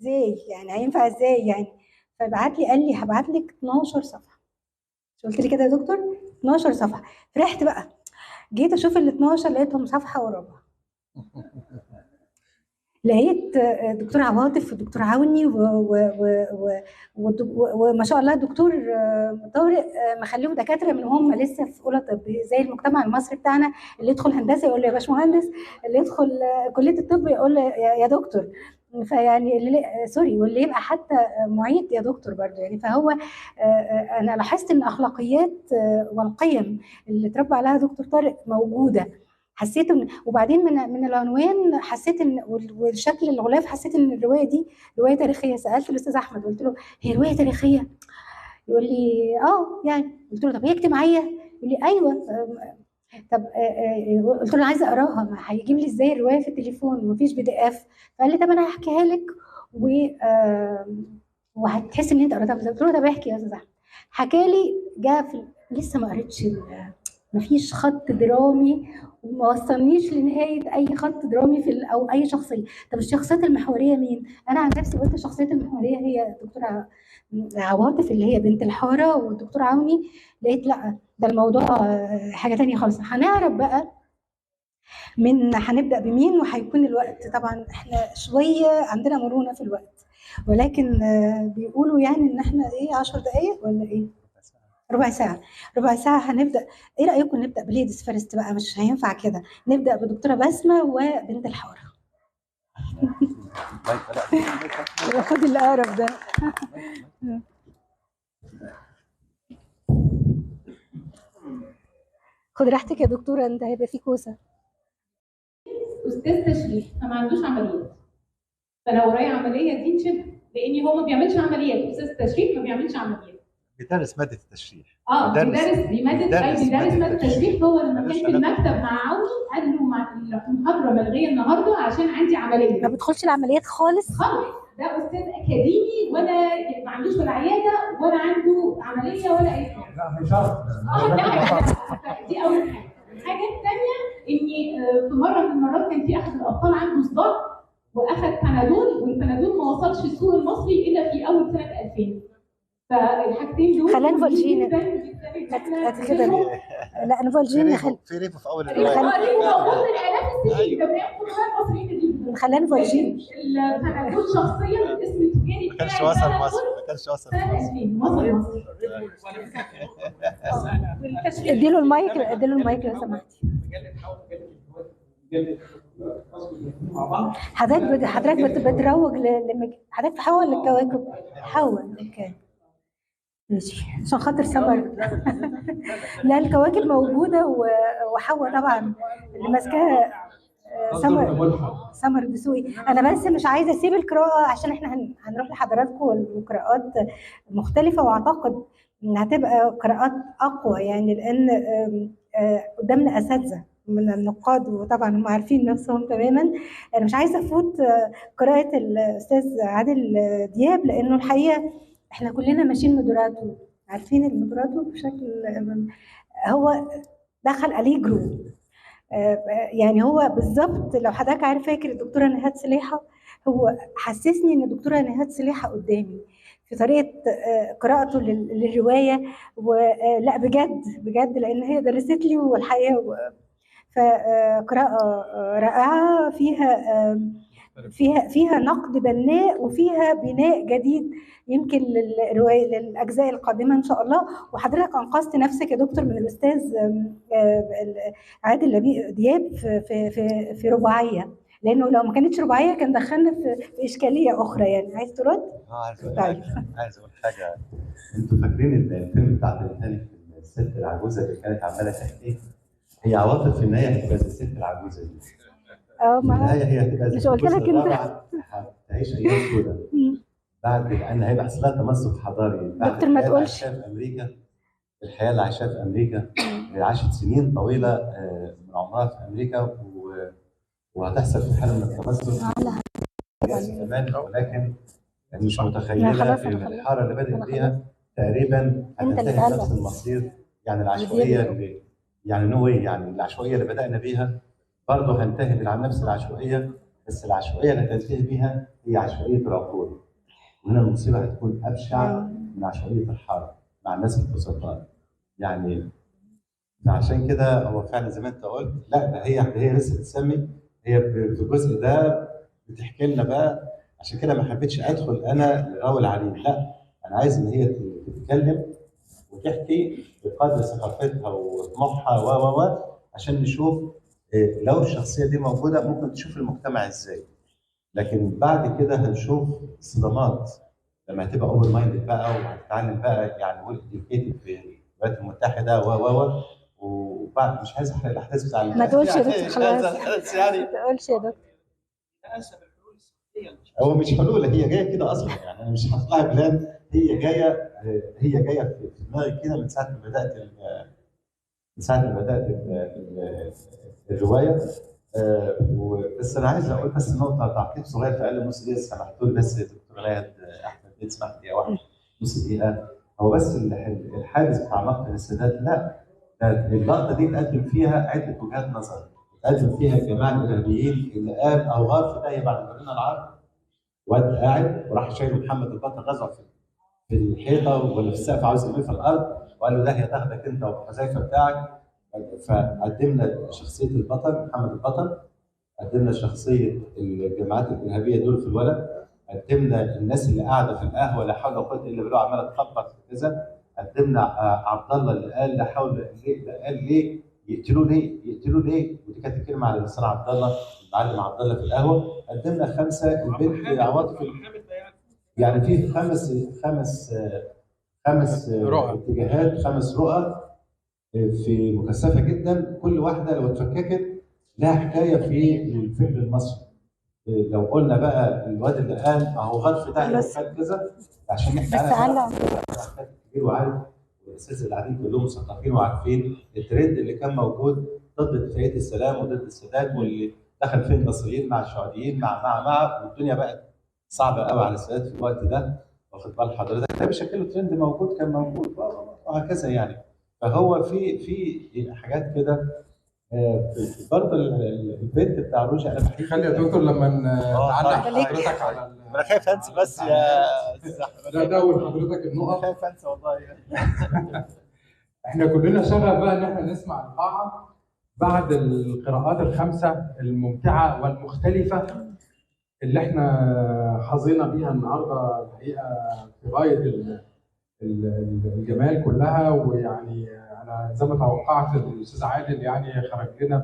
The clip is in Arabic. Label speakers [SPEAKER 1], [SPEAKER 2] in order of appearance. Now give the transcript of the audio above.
[SPEAKER 1] ازاي يعني؟ هينفع ازاي يعني؟ فبعت لي، قال لي هبعت لك 12 صفحه. قلت لي كده يا دكتور 12 صفحه. فرحت بقى، جيت اشوف ال 12 لقيتهم صفحه وربع. لقيت دكتور عواطف ودكتور عوني وما شاء الله دكتور طارق مخليهم دكاتره من هم لسه في اولى طب، زي المجتمع المصري بتاعنا، اللي يدخل هندسه يقول له يا باشمهندس، اللي يدخل كليه الطب يقول له يا دكتور. فيعني سوري، واللي يبقى حتى معيد يا دكتور برضه يعني. فهو انا لاحظت ان اخلاقيات والقيم اللي اتربى عليها دكتور طارق موجوده. حسيت ان، وبعدين من العنوان حسيت ان، والشكل الغلاف حسيت ان الروايه دي روايه تاريخيه. سالت الاستاذ احمد قلت له هي روايه تاريخيه؟ يقول لي اه يعني. قلت له طب هي اجتماعيه؟ يقول لي ايوه. طب قلت له انا عايزه اقراها، ما هيجيب لي ازاي الروايه في التليفون ومفيش بي دي اف؟ فقال لي طب انا هحكيها لك و وهتحس ان انت قريتها. قلت له طب احكي يا استاذ احمد. حكى لي، جاء في لسه ما قريتش، مفيش خط درامي وما وصلنيش لنهايه اي خط درامي في او اي شخصيه. طب الشخصيات المحوريه مين؟ انا عن نفسي قلت الشخصيات المحوريه هي دكتوره عواطف اللي هي بنت الحاره، والدكتور عوني. لقيت لا، ده الموضوع حاجه تانية خالص. هنعرف بقى هنبدا بمين، وهيكون الوقت طبعا احنا شويه عندنا مرونه في الوقت، ولكن بيقولوا يعني ان احنا ايه 10 دقائق ولا ايه؟ ربع ساعة. ربع ساعة هنبدأ. ايه رأيكم نبدأ بليديز فيرست بقى؟ مش هينفع كده، نبدأ بدكتورة بسمة وبنت الحارة. خد الأقرب ده. خد راحتك يا دكتورة، انت هيبقى في كوسة.
[SPEAKER 2] استاذ تشريح فما عندوش عمليات، فلو ورايا عمليه دي تشبه، لان هو ما بيعملش عمليات. استاذ تشريح ما بيعملش عمليات،
[SPEAKER 3] بيدرس ماده التشريح.
[SPEAKER 2] بيدرس ماده التشريح. هو لما كان في المكتب مع عوني قال له المحاضره ملغيه النهارده عشان عندي عمليه.
[SPEAKER 1] ما بيدخلش العمليات خالص.
[SPEAKER 2] ده استاذ اكاديمي، ولا ما عندوش ولا عياده ولا عنده عمليه ولا اي حاجه.
[SPEAKER 3] لا مش شرط.
[SPEAKER 2] دي اول حاجه. الحاجه الثانيه اني في مره من المرات كان في احد الابطال عنده صداع واخذ بنادول، والبنادول ما وصلش السوق المصري الا في اول سنه 2000. فالحاجتين دول
[SPEAKER 1] خلينا نفولجين. لا نفولجين.
[SPEAKER 3] في ريفو في اول الروايه.
[SPEAKER 2] موجود من الاف السنين، ده بياخد المصريين دي.
[SPEAKER 1] خلينا نفولجين.
[SPEAKER 2] البنادول شخصيا الاسم التجاري
[SPEAKER 3] ما كانش وصل مصر، ما كانش وصل
[SPEAKER 2] مصر.
[SPEAKER 1] اديله المايك، اديله المايك لو سمحتي. حضرتك بتروج حضرتك تحول للكواكب. حول اوكي ماشي عشان خاطر سمر. لا الكواكب موجوده، وحواء طبعا اللي ماسكاها سمر دسوقي. انا بس مش عايزه اسيب القراءه عشان احنا هنروح لحضراتكم وقراءات مختلفه، واعتقد ان هتبقى قراءات اقوى يعني، لان قدامنا اساتذه من النقاد، وطبعا هم عارفين نفسهم تماما. انا مش عايزه افوت قراءه الاستاذ عادل دياب، لانه الحقيقه احنا كلنا ماشيين مودوراتو، عارفين المودوراتو بشكل. هو دخل أليجرو، يعني هو بالظبط لو حضرتك عارف فاكر الدكتوره نهاد سليحه، هو حسسني ان الدكتوره نهاد سليحه قدامي في طريقه قراءته للروايه. ولا بجد لان هي درست لي، والحقيقه فقراءه رائعه، فيها نقد بناء وفيها بناء جديد يمكن للاجزاء القادمه ان شاء الله. وحضرتك انقذت نفسك يا دكتور من الاستاذ عادل دياب في رباعيه، لانه لو ما كانتش رباعيه كان دخلنا في اشكاليه اخرى يعني. عايز ترد؟
[SPEAKER 3] عايز اقول حاجه. انتوا فاكرين الفيلم بتاع تايتانيك، الست العجوزه اللي كانت عماله تحكي؟ هي عواطف في النهايه هتبقى زي الست العجوزه دي. في النهايه هي هتبقى زي
[SPEAKER 1] مش قلت لك انت
[SPEAKER 3] هتعيش ايام سوداء بعد، لان هيبقى حصل لها تمزق حضاري بعد
[SPEAKER 1] دكتور ما تقولش.
[SPEAKER 3] في امريكا، الحياه اللي عايشاها في امريكا، اللي عاشت سنين طويله من عمرها في امريكا، وهتحصل في حاله من التمزق كمان، ولكن مش متخيله ان الحاره اللي بدات بيها تقريبا هتنتهي بنفس المصير. يعني العشوائيه يعني نو واي، يعني العشوائيه اللي بدانا بيها برضه هنتهي نفس العشوائيه بس العشوائيه اللي تنتهي بيها هي عشوائيه العقول. وهنا المصيبه هتكون ابشع من عشوائيه الحرب مع الناس البسطاء. يعني فعشان كده هو فعلا زي ما انت قلت، لا ده هي لسه بتسمي، هي في الجزء ده بتحكي لنا بقى. عشان كده ما حبيتش ادخل انا لغاوي العليم، لا انا عايز ان هي تتكلم وتحكي بقدر ثقافتها وطموحها و عشان نشوف لو الشخصيه دي موجوده ممكن تشوف المجتمع ازاي. لكن بعد كده هنشوف صدمات لما هتبقى اوبن مايندد بقى وهتتعلم بقى يعني ويل اديوكيتد في الولايات المتحده و وبعد مش عايز احرق الاحداث بتاع
[SPEAKER 1] ما تقولش يا دكتور خلاص،
[SPEAKER 3] يعني
[SPEAKER 1] ما تقولش يا دكتور.
[SPEAKER 3] هو مش حلول، هي جايه كده اصلا. يعني انا مش هطلع بلان، هي جايه في دماغي كده من ساعه ما بدات الروايه. بس انا عايز اقول بس نقطه تعقيب صغير في اقل نص دقيقه سمحتوا لي بس يا دكتور غاية احمد تسمح دقيقه واحده نص دقيقه. هو بس الحادث بتاع مقتل السادات، لا ده اللقطه دي اتقدم فيها عده وجهات نظر. اتقدم فيها الجماعه الارهابيين اللي قال او غار في داهيه بعد برلين العرب، واد قاعد وراح شايل محمد البطل غزوه في الحيطه ولا في السقف عاوز يرميه في الارض، وقال له ده هتاخدك انت والحذيفه بتاعك. فقدمنا شخصيه البطل محمد البطل، قدمنا شخصيه الجماعات الارهابيه دول في الولد، قدمنا الناس اللي قاعده في القهوه لا حول ولا قوه الا بالله عماله تخبط كذا، قدمنا عبد الله اللي قال لا حول قال ليه يقتلوه ليه ودي كانت الكلمه على لسان عبد الله المعلم عبد الله في القهوه. قدمنا 5 البنت عواطف، يعني في خمس اتجاهات، 5 رؤى في مكثفه جدا، كل واحده لو اتفككت لها حكايه في الفكر المصري. لو قلنا بقى الواد اللي قال اهو غرف ده وخد كذا عشان
[SPEAKER 1] بس علق
[SPEAKER 3] كبير وعارف، والاساتذه اللي قاعدين كلهم مثقفين وعارفين الترند اللي كان موجود ضد اتفاقيه السلام وضد السادات، واللي دخل فيه المصريين مع السعوديين مع والدنيا بقت صعبه قوي على السادات في الوقت ده. واخد بال حضرتك؟ ده بشكل ترند موجود كان موجود وهكذا يعني. فهو في حاجات كده. برضه البنت بتاع روجا انا بحكي.
[SPEAKER 4] خلي يا دكتور لما نعلق حضرتك على
[SPEAKER 3] انا خايف انسى بس يا
[SPEAKER 4] لا دور حضرتك النقط.
[SPEAKER 3] خايف انسى والله.
[SPEAKER 4] احنا كلنا شغف بقى ان احنا نسمع القاعه بعد القراءات ال5 الممتعه والمختلفه اللي احنا حظينا بيها النهارده الحقيقه في غايه الجمال كلها. ويعني انا زي ما توقعت الاستاذ عادل يعني خرج لنا